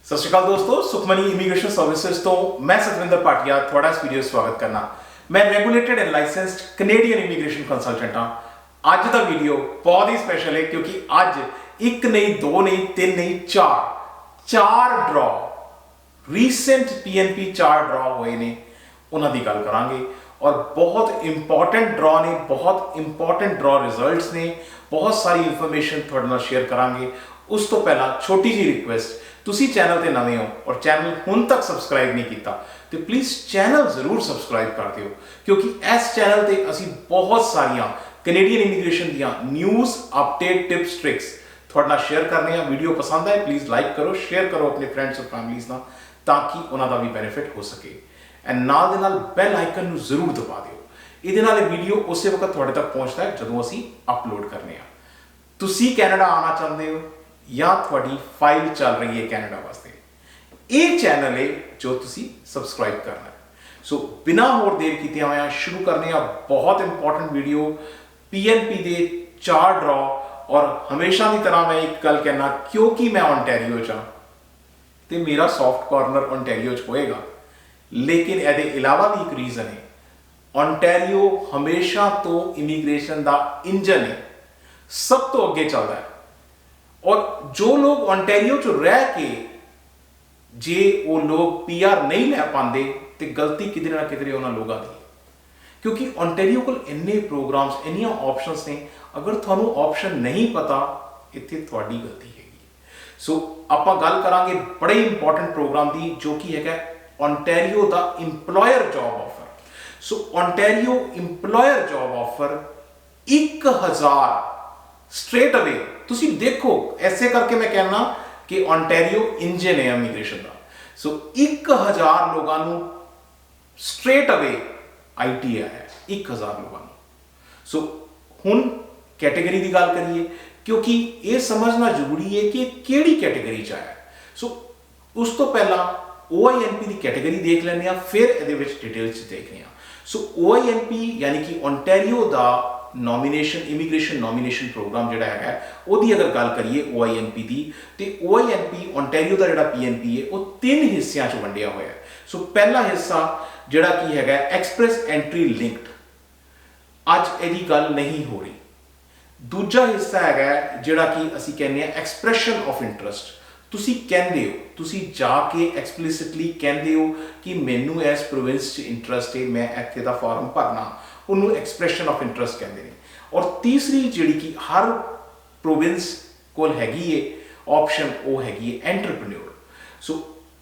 सत श्री अकाल दोस्तों, सुखमनी इमीग्रेशन सर्विसेज तो मैं सतविंदर भाटिया थोड़ा इस वीडियो स्वागत करना। मैं regulated and licensed Canadian immigration consultant हाँ। अज का वीडियो बहुत ही स्पेशल है क्योंकि अज एक नहीं, दो नहीं, तीन नहीं, चार ड्रॉ रीसेंट पीएनपी 4 ड्रॉ हुए ने, उन्होंने गल करांगे और बहुत इंपॉर्टेंट ड्रॉ ने, बहुत इंपॉर्टेंट ड्रॉ रिजल्ट्स ने, बहुत सारी इंफॉर्मेशन थोड़े नाल शेयर करांगे। उस तो पहला छोटी जी रिक्वेस्ट, तुसी चैनल ते नवे हो और चैनल हुण तक सबसक्राइब नहीं किया तो प्लीज़ चैनल जरूर सबसक्राइब कर दियो क्योंकि इस चैनल ते असी बहुत सारिया कनेडियन इमीग्रेशन दियां न्यूज़, अपडेट, टिप्स, ट्रिक्स थोड़े नाल शेयर करने। वीडियो पसंद आए प्लीज़ लाइक करो, शेयर करो अपने फ्रेंड्स और फैमिलीज़ नाल ताकि उन्होंने भी बेनिफिट हो सके। एंड नाल दे नाल बेल आइकन नूं जरूर दबा दियो। इहदे नाल वीडियो उस वक्त थोड़े तक पहुँचता है जदों असी अपलोड करने। तुसी कैनेडा आना चाहते हो या थोड़ी फाइल चल रही है कैनेडा वास्ते, एक चैनल है जो तुसी सबसक्राइब करना है। सो बिना होर देर किए हुए शुरू करने बहुत इंपॉर्टेंट वीडियो पीएनपी दे 4 ड्रॉ। और हमेशा की तरह मैं एक गल कहना, क्योंकि मैं ओंटारियो च तो मेरा सॉफ्ट कॉर्नर ओंटारियो च होएगा, लेकिन ये अलावा भी एक रीजन है, ओंटारियो हमेशा तो इमीग्रेशन का इंजन है, सब तो अगे चलता है। और जो लोग ओंटारियो च रह के जे वो लोग पीआर नहीं लै पाते तो गलती किधर ना किधर उन्होंने लोगों की, क्योंकि ओंटारियो को इन्ने प्रोग्राम्स, इन्नियां ऑप्शंस ने, अगर थानू ऑप्शन नहीं पता इत्थे थोड़ी गलती हैगी। सो आपां गल करांगे बड़े इंपॉर्टेंट प्रोग्राम की जो कि है ओंटारियो दा employer job offer. So Ontario employer job offer 1000 straight away. तुसी देखो ऐसे करके मैं कहना कि ओंटारियो इंजन है इमीग्रेशन का। सो 1000 लोगों स्ट्रेट अवे आईटी है, 1000 लोगों। सो हुण कैटेगरी की गल करिए क्योंकि ये समझना जरूरी है कि केड़ी कैटेगरी च आया। सो उस तो पहला OINP की कैटेगरी देख लें, फिर ये डिटेल्स देखने। सो OINP यानी कि ओंटारियो का नॉमिनेशन इमीग्रेशन नॉमिनेशन प्रोग्राम जोड़ा है वही अगर गल करिए OINP की, तो OINP ओंटारियो का जोड़ा PNP है वो 3 हिस्सों च वंडिया हुआ है। सो पहला हिस्सा जोड़ा कि है एक्सप्रैस एंट्री लिंक्ड, अज यदी गल नहीं हो रही। दूजा हिस्सा है जोड़ा कि असी कहने एक्सप्रैशन ऑफ इंटरस्ट। तुसी कहंदे हो, तुसी जाके एक्सप्लिसिटली कहंदे हो कि मैनू इस प्रोविंस च इंटरस्ट है, मैं इत्थे दा फॉर्म भरना, उन्होंने एक्सप्रैशन ऑफ इंटरस्ट कहते हैं। और तीसरी जी कि हर प्रोविंस को हैगी है ऑप्शन, वो हैगी है एंटरप्रेन्योर। सो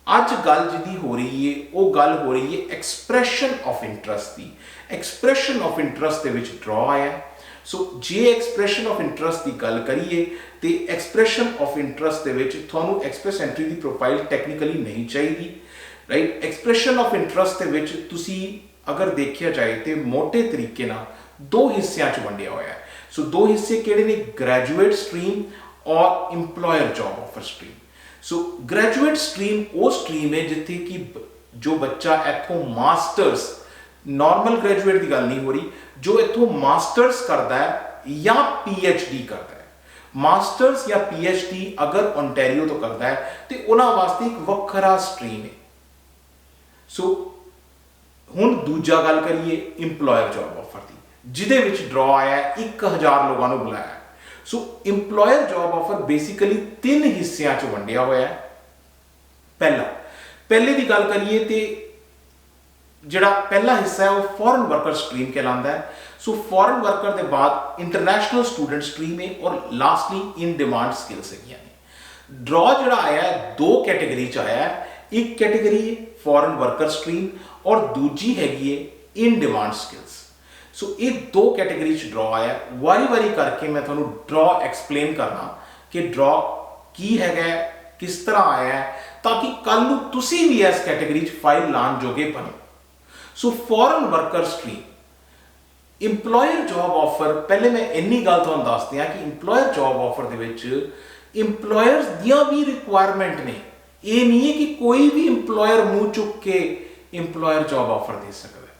अज गल जी हो रही है वो गल हो रही है एक्सप्रैशन ऑफ इंटरस्ट की। एक्सप्रैशन ऑफ इंटरस्ट के ड्रॉ आया। सो जे एक्सप्रैशन ऑफ इंटरस्ट की गल करिए तो एक्सप्रैशन ऑफ इंटरस्ट के थानू एक्सप्रैस एंट्री की प्रोफाइल टैक्नीकली नहीं चाहिए, राइट। एक्सप्रैशन ऑफ इंटरस्ट के अगर देखा जाए तो मोटे तरीके ना 2 हिस्सों च वंडिया हुआ है। सो 2 हिस्से किहड़े ने, ग्रैजुएट स्ट्रीम और इंप्लॉयर जॉब ऑफर स्ट्रीम। सो ग्रैजुएट स्ट्रीम वो स्ट्रीम है जिथे कि जो बच्चा इथों मास्टर्स, नॉर्मल ग्रैजुएट की गल नहीं हो रही, जो इथों मास्टर्स करता है या PhD करता है। मास्टर्स या PhD अगर ओंटारियो तो करता है तो उन्होंने वास्ते एक वखरा स्ट्रीम है। सो हुण दूजा गल करिए इंप्लॉयर जॉब ऑफर की, जिदे विच ड्रॉ आया 1000 लोगों को बुलाया। सो इंप्लॉयर जॉब ऑफर बेसिकली 3 हिस्सों च वंडिया हुआ है। पहले की गल करिए तो जिहड़ा पहला हिस्सा है वो फॉरेन वर्कर स्ट्रीम कहलाता है। सो फॉरेन वर्कर के बाद इंटरनेशनल स्टूडेंट स्ट्रीम है और लास्टली इन डिमांड स्किल्स है। ड्रॉ जिहड़ा आया है 2 कैटेगरी च आया है, एक कैटेगरी फॉरेन वर्कर स्ट्रीम और दूजी हैगी है इन डिमांड स्किल्स। सो ये 2 कैटेगरी च ड्रॉ आया। वारी वारी करके मैं थोड़ा ड्रॉ एक्सप्लेन करना कि ड्रॉ की है, किस तरह आया है, ताकि कल नूं तुसी भी इस कैटेगरी च फाइल लाने जोगे बनो। So foreign worker stream, employer job offer, पहले मैं इन्नी गल तुहानूं दस दियां कि इंप्लॉयर जॉब ऑफर दे विच इंप्लॉयर्स दियां भी रिक्वायरमेंट ने। ये नहीं है कि कोई भी इंप्लॉयर मुंह चुक के इंप्लॉयर जॉब ऑफर दे सकता है।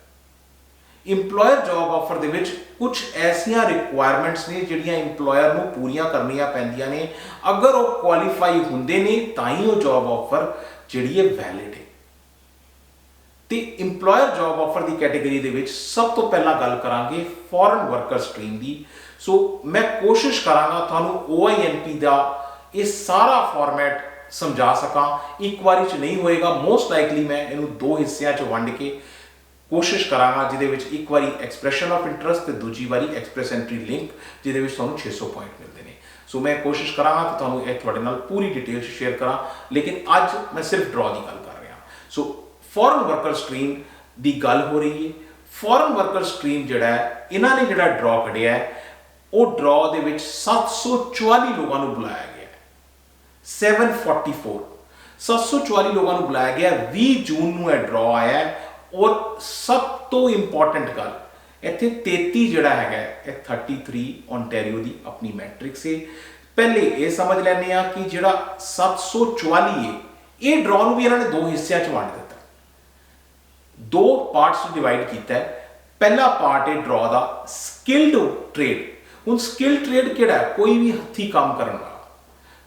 ਇੰਪਲੋਇਰ ਜੌਬ ਆਫਰ ਦੇ ਵਿੱਚ ਕੁਝ ਐਸੀਆਂ ਰਿਕੁਆਇਰਮੈਂਟਸ ਨੇ ਜਿਹੜੀਆਂ ਇੰਪਲੋਇਰ ਨੂੰ ਪੂਰੀਆਂ ਕਰਨੀਆਂ ਪੈਂਦੀਆਂ ਨੇ। ਅਗਰ ਉਹ ਕੁਆਲੀਫਾਈ ਹੁੰਦੇ ਨੇ ਤਾਂ ਹੀ ਉਹ ਜੌਬ ਆਫਰ ਜਿਹੜੀ ਹੈ ਵੈਲਿਡ ਹੈ। ਤੇ ਇੰਪਲੋਇਰ ਜੌਬ ਆਫਰ ਦੀ ਕੈਟੇਗਰੀ ਦੇ ਵਿੱਚ ਸਭ ਤੋਂ ਪਹਿਲਾਂ ਗੱਲ ਕਰਾਂਗੇ ਫੋਰਨ ਵਰਕਰ ਸਟਰੀਮ ਦੀ। ਸੋ ਮੈਂ ਕੋਸ਼ਿਸ਼ ਕਰਾਂਗਾ ਤੁਹਾਨੂੰ OINP ਦਾ ਇਹ ਸਾਰਾ ਫਾਰਮੈਟ ਸਮਝਾ ਸਕਾਂ। ਇੱਕ ਵਾਰੀ 'ਚ ਨਹੀਂ ਹੋਏਗਾ, ਮੋਸਟ ਲਾਈਕਲੀ ਮੈਂ ਇਹਨੂੰ ਦੋ ਹਿੱਸਿਆਂ 'ਚ ਵੰਡ ਕੇ ਕੋਸ਼ਿਸ਼ ਕਰਾਂਗਾ, ਜਿਹਦੇ ਵਿੱਚ ਇੱਕ ਵਾਰੀ ਐਕਸਪ੍ਰੈਸ਼ਨ ਆਫ ਇੰਟਰਸਟ ਤੇ ਦੂਜੀ ਵਾਰੀ ਐਕਸਪ੍ਰੈਸ ਐਂਟਰੀ ਲਿੰਕ, ਜਿਹਦੇ ਵਿੱਚ ਤੁਹਾਨੂੰ 600 ਪੁਆਇੰਟ ਮਿਲਦੇ ਨੇ। ਸੋ ਮੈਂ ਕੋਸ਼ਿਸ਼ ਕਰਾਂਗਾ ਕਿ ਤੁਹਾਨੂੰ ਇਹ ਤੁਹਾਡੇ ਨਾਲ ਪੂਰੀ ਡਿਟੇਲ 'ਚ ਸ਼ੇਅਰ ਕਰਾਂ, ਲੇਕਿਨ ਅੱਜ ਮੈਂ ਸਿਰਫ ਡਰਾ ਦੀ ਗੱਲ ਕਰ ਰਿਹਾ। ਸੋ ਫੋਰਨ ਵਰਕਰ ਸਟਰੀਮ ਦੀ ਗੱਲ ਹੋ ਰਹੀ ਹੈ। ਫੋਰਨ ਵਰਕਰ ਸਟਰੀਮ ਜਿਹੜਾ ਹੈ, ਇਹਨਾਂ ਨੇ ਜਿਹੜਾ ਡਰਾ ਕੱਢਿਆ ਹੈ, ਉਹ ਡਰਾ ਦੇ ਵਿੱਚ 744 ਲੋਕਾਂ ਨੂੰ ਬੁਲਾਇਆ ਗਿਆ ਹੈ। 744 ਲੋਕਾਂ ਨੂੰ ਬੁਲਾਇਆ ਗਿਆ। 20 ਜੂਨ ਨੂੰ ਇਹ ਡਰਾ ਆਇਆ ਹੈ। ਔਰ ਸਭ ਤੋਂ ਇੰਪੋਰਟੈਂਟ ਗੱਲ ਇੱਥੇ 33 ਜਿਹੜਾ ਹੈਗਾ ਇਹ 33 ਓਨਟਾਰੀਓ ਦੀ ਆਪਣੀ ਮੈਟ੍ਰਿਕਸ ਹੈ। ਪਹਿਲੇ ਇਹ ਸਮਝ ਲੈਂਦੇ ਆ ਕਿ ਜਿਹੜਾ 744 ਹੈ, ਇਹ ਡਰਾ ਨੂੰ ਵੀ ਇਹਨਾਂ ਨੇ ਦੋ ਹਿੱਸਿਆਂ 'ਚ ਵੰਡ ਦਿੱਤਾ, ਦੋ ਪਾਰਟਸ 'ਚ ਡਿਵਾਈਡ ਕੀਤਾ ਹੈ। ਪਹਿਲਾ ਪਾਰਟ ਹੈ ਡਰਾ ਦਾ ਸਕਿਲਡ ਟ੍ਰੇਡ। ਹੁਣ ਸਕਿਲ ਟ੍ਰੇਡ ਕਿਹੜਾ ਹੈ? ਕੋਈ ਵੀ ਹੱਥੀ ਕੰਮ ਕਰਨ ਵਾਲਾ,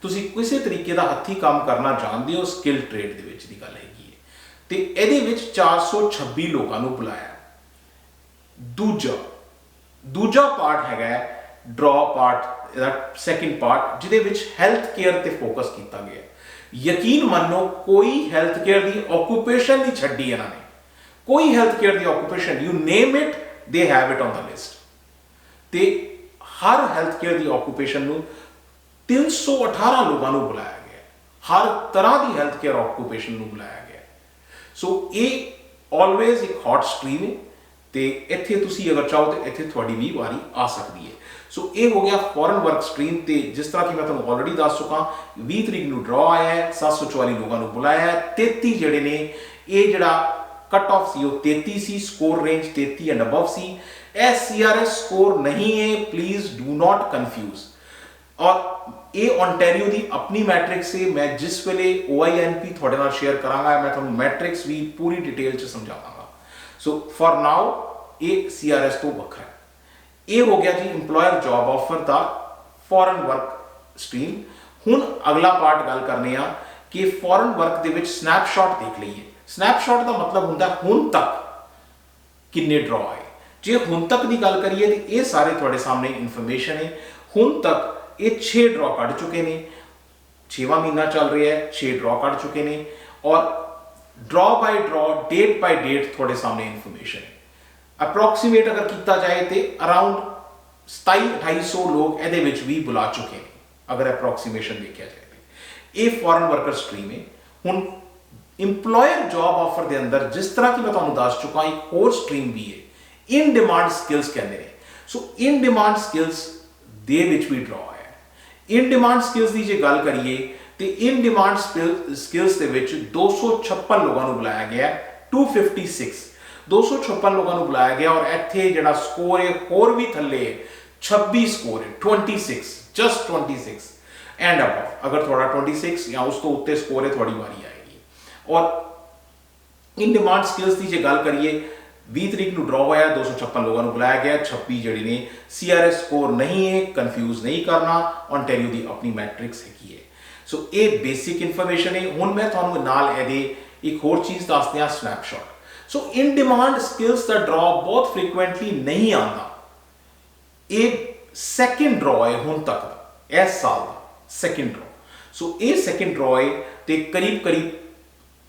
ਤੁਸੀਂ ਕਿਸੇ ਤਰੀਕੇ ਦਾ ਹੱਥੀ ਕੰਮ ਕਰਨਾ ਜਾਣਦੇ ਹੋ, ਸਕਿਲ ਟ੍ਰੇਡ ਦੇ ਵਿੱਚ ਦੀ ਗੱਲ ਹੈਗੀ ਹੈ। ਤੇ ਇਹਦੇ ਵਿੱਚ 426 ਲੋਕਾਂ ਨੂੰ ਬੁਲਾਇਆ। ਦੂਜਾ ਪਾਰਟ ਹੈਗਾ ਡਰਾ ਪਾਰਟ, ਇਹਦਾ ਸੈਕਿੰਡ ਪਾਰਟ, ਜਿਹਦੇ ਵਿੱਚ ਹੈਲਥ ਕੇਅਰ ਤੇ ਫੋਕਸ ਕੀਤਾ ਗਿਆ। ਯਕੀਨ ਮੰਨੋ ਕੋਈ ਹੈਲਥ ਕੇਅਰ ਦੀ ਆਕੂਪੇਸ਼ਨ ਨਹੀਂ ਛੱਡੀ ਇਹਨਾਂ ਨੇ। ਕੋਈ health care the occupation, you name it, they have it on the list. ਤੇ ਹਰ ਹੈਲਥ ਕੇਅਰ ਦੀ ਆਕੂਪੇਸ਼ਨ ਨੂੰ 318 ਲੋਕਾਂ ਨੂੰ ਬੁਲਾਇਆ ਗਿਆ। ਹਰ ਤਰ੍ਹਾਂ ਦੀ ਹੈਲਥ ਕੇਅਰ ਆਕੂਪੇਸ਼ਨ ਨੂੰ ਬੁਲਾਇਆ ਗਿਆ। ਸੋ ਇਹ ਆਲਵੇਜ਼ ਇੱਕ ਹੌਟ ਸਟਰੀਮ ਹੈ ਤੇ ਇੱਥੇ ਤੁਸੀਂ ਅਗਰ ਚਾਹੋ ਤਾਂ ਇੱਥੇ ਤੁਹਾਡੀ ਵੀ ਵਾਰੀ ਆ ਸਕਦੀ ਹੈ। ਸੋ ਇਹ ਹੋ ਗਿਆ ਫੋਰਨ ਵਰਕ ਸਟਰੀਮ। ਤੇ ਜਿਸ ਤਰ੍ਹਾਂ ਕਿ ਮੈਂ ਤੁਹਾਨੂੰ ਆਲਰੇਡੀ ਦੱਸ ਚੁੱਕਾ, 20 ਤਰੀਕ ਨੂੰ ਡਰਾ ਆਇਆ ਹੈ, 744 ਲੋਕਾਂ ਨੂੰ ਬੁਲਾਇਆ ਹੈ। 33 ਜਿਹੜੇ ਨੇ, ਇਹ ਜਿਹੜਾ ਕੱਟ ਆਫ ਸੀ ਉਹ 33 ਸੀ, ਸਕੋਰ ਰੇਂਜ 33 ਐਂਡ ਅਬਵ ਸੀ। ਇਹ CRS ਸਕੋਰ ਨਹੀਂ ਹੈ, ਪਲੀਜ਼ ਡੂ ਨਾਟ ਕਨਫਿਊਜ਼। ਔਰ ਇਹ ਓਨਟਾਰੀਓ ਦੀ ਆਪਣੀ ਮੈਟ੍ਰਿਕਸ ਹੈ। ਮੈਂ ਜਿਸ ਵੇਲੇ OINP ਤੁਹਾਡੇ ਨਾਲ ਸ਼ੇਅਰ ਕਰਾਂਗਾ, ਮੈਂ ਤੁਹਾਨੂੰ ਮੈਟ੍ਰਿਕਸ ਵੀ ਪੂਰੀ ਡਿਟੇਲ 'ਚ ਸਮਝਾਵਾਂਗਾ। ਸੋ ਫॉर ਨਾਓ ਇਹ CRS ਤੋਂ ਵੱਖਰਾ ਹੈ। ਇਹ ਹੋ ਗਿਆ ਜੀ ਇੰਪਲੋਇਰ ਜੌਬ ਆਫਰ ਦਾ ਫੋਰਨ ਵਰਕ ਸਟਰੀਮ। ਹੁਣ ਅਗਲਾ ਪਾਰਟ ਗੱਲ ਕਰਨੇ ਆ ਕਿ ਫੋਰਨ ਵਰਕ ਦੇ ਵਿੱਚ ਸਨੈਪਸ਼ਾਟ ਦੇਖ ਲਈਏ। ਸਨੈਪਸ਼ਾਟ ਦਾ ਮਤਲਬ ਹੁੰਦਾ ਹੁਣ ਤੱਕ ਕਿੰਨੇ ਡਰਾ ਆਏ। ਜੇ ਹੁਣ ਤੱਕ ਦੀ ਗੱਲ ਕਰੀਏ ਤੇ ਇਹ ਸਾਰੇ ਤੁਹਾਡੇ ਸਾਹਮਣੇ ਇਨਫੋਰਮੇਸ਼ਨ ਹੈ। ਹੁਣ ਤੱਕ ਇਹ 6 ਡਰਾ ਕੱਢ ਚੁੱਕੇ ਨੇ। 6ਵਾਂ ਮਹੀਨਾ ਚੱਲ ਰਿਹਾ ਹੈ, 6 ਡਰਾ ਕੱਢ ਚੁੱਕੇ ਨੇ। ਔਰ ਡਰਾ ਬਾਈ ਡਰਾ, ਡੇਟ ਬਾਈ ਡੇਟ ਤੁਹਾਡੇ ਸਾਹਮਣੇ ਇਨਫੋਰਮੇਸ਼ਨ ਹੈ। ਅਪਰੋਕਸੀਮੇਟ ਅਗਰ ਕੀਤਾ ਜਾਏ ਤੇ ਅਰਾਊਂਡ 2700-2800 ਲੋਕ ਇਹਦੇ ਵਿੱਚ ਵੀ ਬੁਲਾ ਚੁੱਕੇ ਨੇ, ਅਗਰ ਅਪਰੋਕਸੀਮੇਸ਼ਨ ਦੇਖਿਆ ਜਾਏ ਤੇ। ਇਹ ਫੋਰਨ ਵਰਕਰ ਸਟਰੀਮ ਹੈ। ਹੁਣ ਇੰਪਲੋਇਰ ਜੌਬ ਆਫਰ ਦੇ ਅੰਦਰ ਜਿਸ ਤਰ੍ਹਾਂ ਕਿ ਮੈਂ ਤੁਹਾਨੂੰ ਦੱਸ ਚੁੱਕਾ, ਇੱਕ ਹੋਰ ਸਟਰੀਮ ਵੀ ਹੈ, ਇਨ ਡਿਮਾਂਡ ਸਕਿੱਲਸ ਕਹਿੰਦੇ ਨੇ। ਸੋ ਇਨ ਡਿਮਾਂਡ ਸਕਿੱਲਸ ਦੇ ਵਿੱਚ ਵੀ ਡਰਾ ਹੈ। ਇਨ ਡਿਮਾਂਡ ਸਕਿੱਲਸ ਦੀ ਜੇ ਗੱਲ ਕਰੀਏ ਤੇ ਇਨ ਡਿਮਾਂਡ ਸਕਿੱਲਸ ਦੇ ਵਿੱਚ 256 ਲੋਕਾਂ ਨੂੰ ਬੁਲਾਇਆ ਗਿਆ। 256 ਲੋਕਾਂ ਨੂੰ ਬੁਲਾਇਆ ਗਿਆ। ਔਰ ਇੱਥੇ ਜਿਹੜਾ ਸਕੋਰ ਹੈ ਹੋਰ ਵੀ ਥੱਲੇ 26 ਸਕੋਰ ਹੈ, 26, ਜਸਟ 26 ਐਂਡ ਅਬਵ। ਅਗਰ ਤੁਹਾਡਾ 26 ਜਾਂ ਉਸ ਤੋਂ ਉੱਤੇ ਸਕੋਰ ਹੈ, ਤੁਹਾਡੀ ਵਾਰੀ ਆਏਗੀ। ਔਰ ਇਨ ਡਿਮਾਂਡ ਸਕਿੱਲਸ ਦੀ ਜੇ ਗੱਲ ਕਰੀਏ, 20 ਤਰੀਕ ਨੂੰ ਡਰਾ ਹੋਇਆ, 256 ਲੋਕਾਂ ਨੂੰ ਬੁਲਾਇਆ ਗਿਆ। 26 ਜਿਹੜੇ ਨੇ CRS ਸਕੋਰ ਨਹੀਂ ਹੈ, ਕਨਫਿਊਜ਼ ਨਹੀਂ ਕਰਨਾ, ਓਨਟਾਰੀਓ ਦੀ ਆਪਣੀ ਮੈਟ੍ਰਿਕਸ ਹੈਗੀ ਹੈ। ਸੋ ਇਹ ਬੇਸਿਕ ਇਨਫੋਰਮੇਸ਼ਨ ਹੈ। ਹੁਣ ਮੈਂ ਤੁਹਾਨੂੰ ਨਾਲ ਇਹਦੇ ਇੱਕ ਹੋਰ ਚੀਜ਼ ਦੱਸਦੇ ਹਾਂ, ਸਨੈਪਸ਼ਾਟ। ਸੋ ਇਨ ਡਿਮਾਂਡ ਸਕਿੱਲਸ ਦਾ ਡਰਾ ਬਹੁਤ ਫ੍ਰੀਕੁਐਂਟਲੀ ਨਹੀਂ ਆਉਂਦਾ। ਇਹ ਸੈਕਿੰਡ ਡਰਾ ਹੈ ਹੁਣ ਤੱਕ ਦਾ, ਇਸ ਸਾਲ ਦਾ ਸੈਕਿੰਡ ਡਰਾ। ਸੋ ਇਹ ਸੈਕਿੰਡ ਡਰਾ ਹੈ ਤੇ ਕਰੀਬ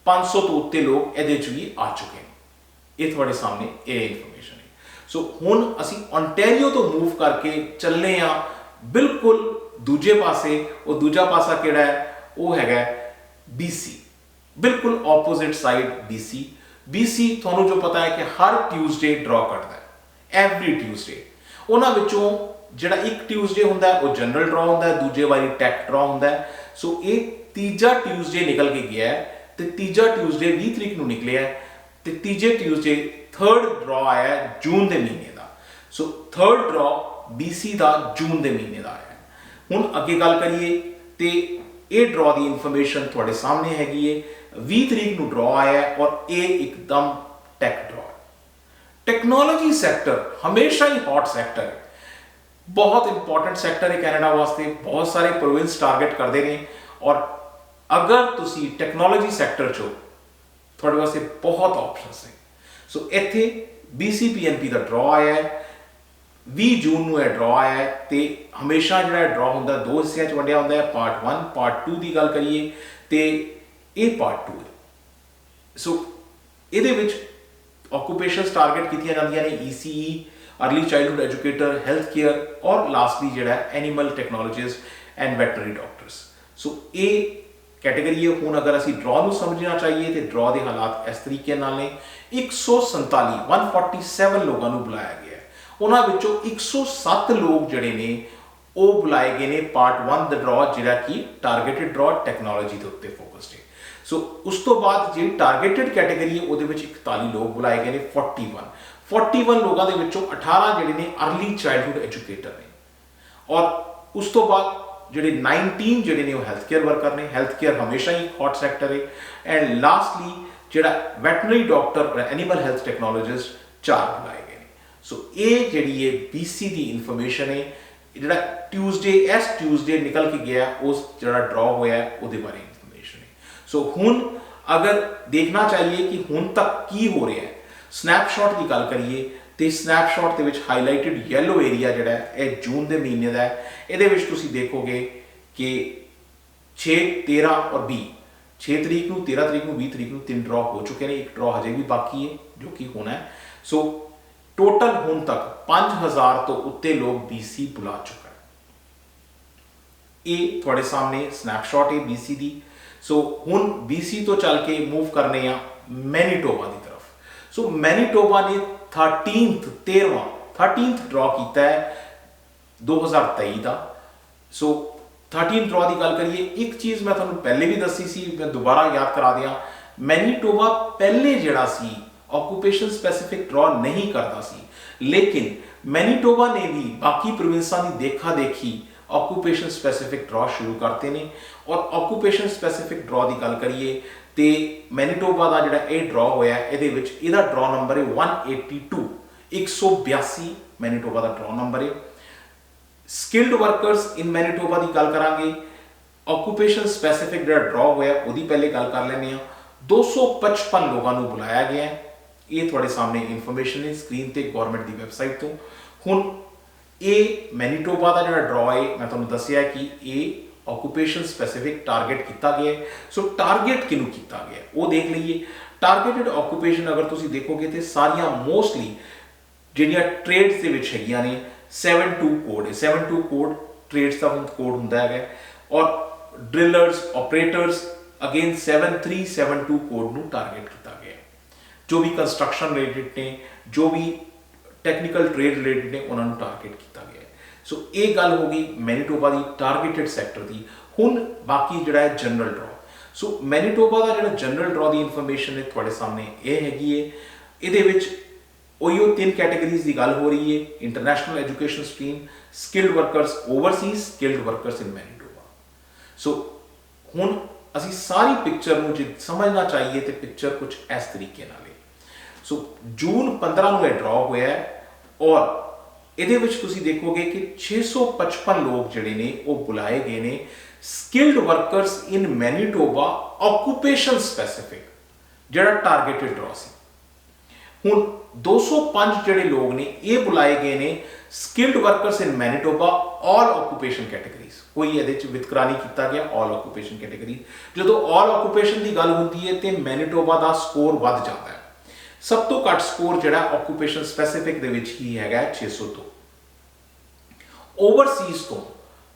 500 ਤੋਂ ਉੱਤੇ ਲੋਕ ਇਹਦੇ 'ਚ ਵੀ ਆ ਚੁੱਕੇ ਨੇ। ਇਹ ਤੁਹਾਡੇ ਸਾਹਮਣੇ ਇਹ ਇਨਫੋਰਮੇਸ਼ਨ ਹੈ। ਸੋ ਹੁਣ ਅਸੀਂ ਓਨਟਾਰੀਓ ਤੋਂ ਮੂਵ ਕਰਕੇ ਚੱਲੇ ਆ ਬਿਲਕੁਲ ਦੂਜੇ ਪਾਸੇ। ਉਹ ਦੂਜਾ ਪਾਸਾ ਕਿਹੜਾ ਹੈ? ਉਹ ਹੈਗਾ BC, ਬਿਲਕੁਲ ਆਪੋਜ਼ਿਟ ਸਾਈਡ BC। BC ਤੁਹਾਨੂੰ ਜੋ ਪਤਾ ਹੈ ਕਿ ਹਰ ਟਿਊਜ਼ਡੇ ਡਰਾ ਕੱਢਦਾ ਹੈ, ਐਵਰੀ ਟਿਊਜ਼ਡੇ। ਉਹਨਾਂ ਵਿੱਚੋਂ ਜਿਹੜਾ ਇੱਕ ਟਿਊਜ਼ਡੇ ਹੁੰਦਾ ਉਹ ਜਨਰਲ ਡਰਾ ਹੁੰਦਾ ਹੈ, ਦੂਜੇ ਵਾਰੀ ਟੈਕ ਡਰਾ ਹੁੰਦਾ ਹੈ। ਸੋ ਇਹ ਤੀਜਾ ਟਿਊਜ਼ਡੇ ਨਿਕਲ ਕੇ ਗਿਆ ਹੈ ਤੇ ਤੀਜਾ ਟਿਊਜ਼ਡੇ 20 ਤਰੀਕ ਨੂੰ ਨਿਕਲਿਆ ਹੈ ਤੇ ਤੀਜੇ ਟਿਊਜ਼ਡੇ ਥਰਡ ਡਰਾ ਆਇਆ ਜੂਨ ਦੇ ਮਹੀਨੇ ਦਾ। ਸੋ ਥਰਡ ਡਰਾ BC ਦਾ ਜੂਨ ਦੇ ਮਹੀਨੇ ਦਾ ਆਇਆ। ਹੁਣ ਅੱਗੇ ਗੱਲ ਕਰੀਏ ਤੇ ਇਹ ਡਰਾ ਦੀ ਇਨਫੋਰਮੇਸ਼ਨ ਤੁਹਾਡੇ ਸਾਹਮਣੇ ਹੈਗੀ ਹੈ। 20 ਤਰੀਕ ਨੂੰ ਡਰਾ ਆਇਆ ਔਰ ਇਹ ਇੱਕਦਮ ਟੈਕ ਡਰਾ। टेक्नोलॉजी सैक्टर हमेशा ही हॉट सैक्टर है, बहुत इंपॉर्टेंट सैक्टर है कैनेडा वास्ते। बहुत सारे प्रोविंस टारगेट करते हैं और अगर तुसी टेक्नोलॉजी सैक्टर चो थोड़े वास्ते बहुत ऑप्शंस है। सो इत्थे BCPNP का ड्रॉ आया है, 20 जून ਨੂੰ ਇਹ ड्रॉ आया है। तो हमेशा ਜਿਹੜਾ ड्रॉ ਹੁੰਦਾ दो हिस्सों ਚ ਵੰਡਿਆ ਹੁੰਦਾ है, पार्ट 1 पार्ट 2 की गल करिए तो ये पार्ट 2 है। सो ਇਹਦੇ ਵਿੱਚ ऑक्यूपेशनस टारगेट कीतियां ਜਾਂਦੀਆਂ ने ECE, early childhood educator, health care और लास्टली जो animal technologist and veterinary doctors. So ये कैटेगरी है। हुण अगर असीं ड्रॉ नूं समझना चाहिए तो ड्रॉ के हालात इस तरीके नाल ने 147 लोगों को बुलाया गया है। उन्हां विचों 107 लोग जिहड़े ने वो बुलाए गए ने पार्ट 1 द ड्रॉ, जिहड़ा कि टारगेटेड ड्रॉ टेक्नोलॉजी के उत्ते फोकस्ड है। सो उस तो बाद जी टारगेटेड कैटेगरी है वो 41 लोग बुलाए गए ने। 41 लोगों के विचों 18 जिहड़े ने अर्ली चाइल्डहुड एजुकेटर ने और उस तो बाद जिहड़े 19 जिहड़े ने वो हैल्थ केयर वर्कर ने। हैल्थ केयर हमेशा ही हॉट सैक्टर है। एंड लास्टली जिहड़ा वैटनरी डॉक्टर और एनिमल हैल्थ टेक्नोलॉजिस्ट 4 बुलाए गए हैं। सो ये जिहड़ी है BC की इन्फॉर्मेशन है, जिहड़ा ट्यूसडे निकल के गया उस जिहड़ा ड्रॉ होया उसदे बारे इन्फॉर्मेशन है। सो हुण अगर देखना चाहिए कि हुण तक की हो रहा है, स्नैपशॉट की गल करिए तो स्नैपशॉट के विच हाईलाइटेड येलो एरिया जिहड़ा है यह जून के महीने का है। ये तुसीं देखोगे कि 6, 13 और 20, 6 तरीक को, 13 तरीक को, 20 तरीक को 3 ड्रॉ हो चुके हैं। एक ड्रॉ हजे भी बाकी है जो कि होना है। सो टोटल हुण तक 5000 तो उत्ते लोग BC बुला चुका है। ये थोड़े सामने स्नैपशॉट है BC की। सो हुण BC तो चल के मूव करने मैनीटोबा की तरफ। सो मैनीटोबा ने 13th ड्रॉ किया है 2023 का। सो 13 ड्रॉ की गल करिए, एक चीज़ मैं तुहानूं पहले भी दसी सी, मैं दोबारा याद करा दियां। मैनीटोबा पहले जिहड़ा सी ऑक्यूपेशन स्पैसिफिक ड्रॉ नहीं करता सी, लेकिन मैनीटोबा ने भी बाकी प्रोविंसां की देखा देखी ऑक्यूपेशन स्पैसिफिक ड्रॉ शुरू करते हैं। और ऑक्यूपेशन स्पैसिफिक ड्रॉ की गल करिए तो मैनीटोबा का जिहड़ा ये ड्रॉ होया इहदा ड्रॉ नंबर है 182, 182 मैनीटोबा का ड्रॉ नंबर है। स्किल्ड वर्कर्स इन मैनीटोबा की गल करांगे। ऑक्यूपेशन स्पैसिफिक जो ड्रॉ होया उसकी पहले गल कर लेने। 255 लोगों को बुलाया गया है। ये थोड़े सामने इन्फॉर्मेशन है स्क्रीन पर गौरमेंट की वैबसाइट तो। हुण ये मैनीटोबा का जो ड्रॉ है मैं तुहानूं दस्सिया कि ये ऑक्यूपेशन स्पैसिफिक टारगेट किया गया है। सो टारगेट किनू किया गया वो देख लीजिए। टारगेटेड ऑक्यूपेशन अगर तुसीं देखोगे तो सारियां मोस्टली जिहड़ियां ट्रेड्स दे विच हैगियां ने 72 कोड है। 72 कोड ट्रेड्स का कोड हुंदा है और ड्रिलर्स, ऑपरेटर्स अगेन 7372 कोड नू टारगेट किया गया। जो भी कंस्ट्रक्शन रिलेटेड ने, जो भी टैक्नीकल ट्रेड रिलेटेड ने, उन्होंने टारगेट किया गया। सो ये गल हो गई मैनीटोबा की टारगेटेड सैक्टर की। हुण बाकी जिहड़ा है जनरल ड्रॉ। सो मैनीटोबा का जिहड़ा जनरल ड्रॉ की इन्फॉर्मेशन है थोड़े सामने ये हैगी है। इहदे विच उहियो 3 कैटेगरीज की गल हो रही है, international education stream, skilled workers overseas, skilled workers in Manitoba. So हुण असीं सारी पिक्चर नूं जे समझना चाहिए तो पिक्चर कुछ इस तरीके नाल है। सो जून 15 को यह ड्रॉ होया है और ये तुसीं देखोगे कि 655 लोग जिहड़े ने वो बुलाए गए ने skilled workers in Manitoba occupation specific जिहड़ा टारगेटेड ड्रॉ सी। हुण 205 जिहड़े लोग ने ये बुलाए गए ने skilled workers in Manitoba all occupation categories. कोई ये वितकरा नहीं किया गया, ऑल ऑक्यूपेशन कैटेगरी। जो ऑल ऑक्यूपेशन की गल होती है तो मैनीटोबा का स्कोर वध जाता है। सब तो घट स्कोर जिहड़ा ऑक्यूपेशन स्पैसिफिक दे विच ही हैगा 602। ओवरसीज तो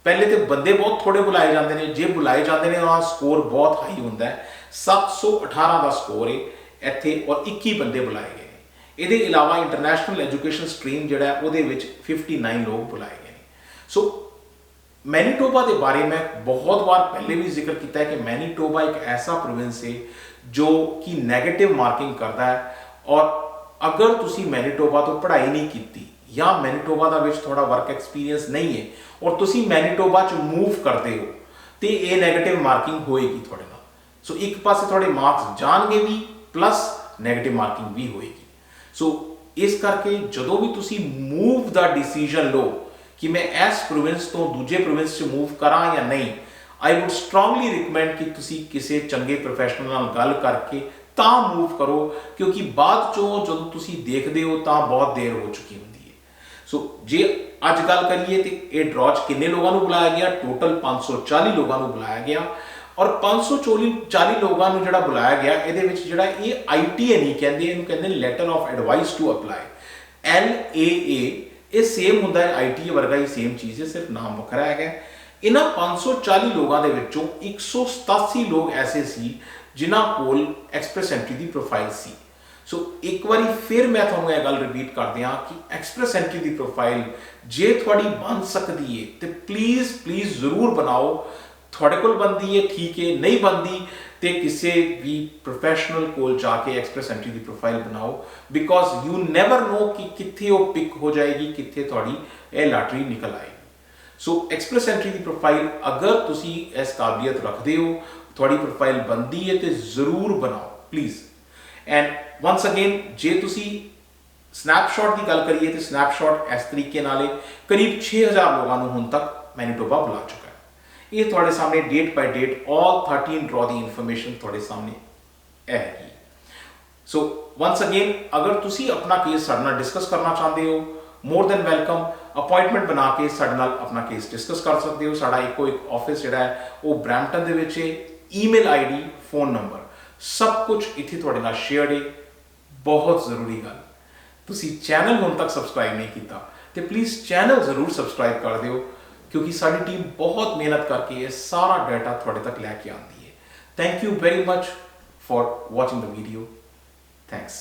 पहले तो बंदे बहुत थोड़े बुलाए जाते हैं, जे बुलाए जाते हैं वहाँ स्कोर बहुत हाई होंदा है। 718 का स्कोर है इत्थे और 21 बंदे बुलाए गए हैं। इहदे इलावा इंटरनेशनल एजुकेशन स्ट्रीम जिहड़ा है उहदे विच 59 लोग बुलाए गए हैं। सो मैनीटोबा के बारे में बहुत बार पहले भी जिक्र किया है कि मैनीटोबा एक ऐसा प्रोविंस है जो कि नैगेटिव मार्किंग करता है। और अगर तुसी मैनीटोबा तो पढ़ाई नहीं की या मैनीटोबा का विच थोड़ा वर्क एक्सपीरियंस नहीं है और तुसी मैनीटोबा च मूव करते हो तो ये नैगेटिव मार्किंग होएगी थोड़े नाल। सो एक पासे थोड़े मार्क्स जाएंगे भी प्लस नैगेटिव मार्किंग भी होएगी। सो इस करके जदों भी तुसी मूव दा डिसीजन लो कि मैं इस प्रोविंस तो दूजे प्रोविंस च मूव करा या नहीं, आई वुड स्ट्रांगली रिकमेंड कि तुसी किसी चंगे प्रोफैशनल नाल गल करके तां मूव करो, क्योंकि बाद चों जदों तुसी देखदे हो तां बहुत देर हो चुकी होंदी है। सो जे अज गल करिए तो ये ड्रॉ च किन्ने लोगों को बुलाया गया, टोटल 540 लोगों को बुलाया गया। और 540 लोगों को जो बुलाया गया ये ITA नहीं कहते, इन्हों कहते लैटर ऑफ एडवाइस टू अपलाई, LAA। ये सेम होंदा है, ITA वर्गा ही सेम चीज़ है, सिर्फ नाम वखरा है। इन्हां 540 लोगों के विचों 187 लोग ऐसे सी जिन्हां कोल एक्सप्रैस एंट्री की प्रोफाइल सी। सो एक बार फिर मैं तुहानूं यह गल रिपीट कर दियां कि एक्सप्रैस एंट्री की प्रोफाइल जे थोड़ी बन सकती है तो प्लीज़ प्लीज़ जरूर बनाओ। थोड़े कोल बनती है ठीक है, नहीं बनती तो किसी भी प्रोफैशनल कोल जाके एक्सप्रैस एंट्री की प्रोफाइल बनाओ, बिकॉज यू नैवर नो कि कित्थे वो पिक हो जाएगी, कित्थे थोड़ी ये लॉटरी निकल आएगी। सो एक्सप्रैस एंट्री की प्रोफाइल अगर तुसी इस काबिलियत रखते हो, थोड़ी प्रोफाइल बनती है तो जरूर बनाओ प्लीज़। एंड वंस अगेन जे तुसी स्नैपशॉट की गल करिए तो स्नैपशॉट इस तरीके नाल करीब 6000 लोगों को हुण तक मैनीटोबा बुला चुका है। ये थोड़े सामने date by date all 13 draw की इंफॉर्मेशन थोड़े सामने है। सो वंस अगेन अगर तुसी अपना केस साडे नाल डिस्कस करना चाहते हो, मोर देन वेलकम। अपॉइंटमेंट बना के साडे नाल अपना केस डिस्कस कर सकते हो। साडा एक ऑफिस जिहड़ा है वो ब्रैम्पटन दे विच है। ईमेल ID, फोन नंबर सब कुछ इत्थे तुहाडे नाल शेयर है। बहुत जरूरी गल, तुसी चैनल हुण तक सबसक्राइब नहीं किया तो प्लीज़ चैनल जरूर सबसक्राइब कर दिओ, क्योंकि साडी टीम बहुत मेहनत करके ये सारा डाटा थोड़े तक लैके आती है। Thank you very much for watching the video. Thanks.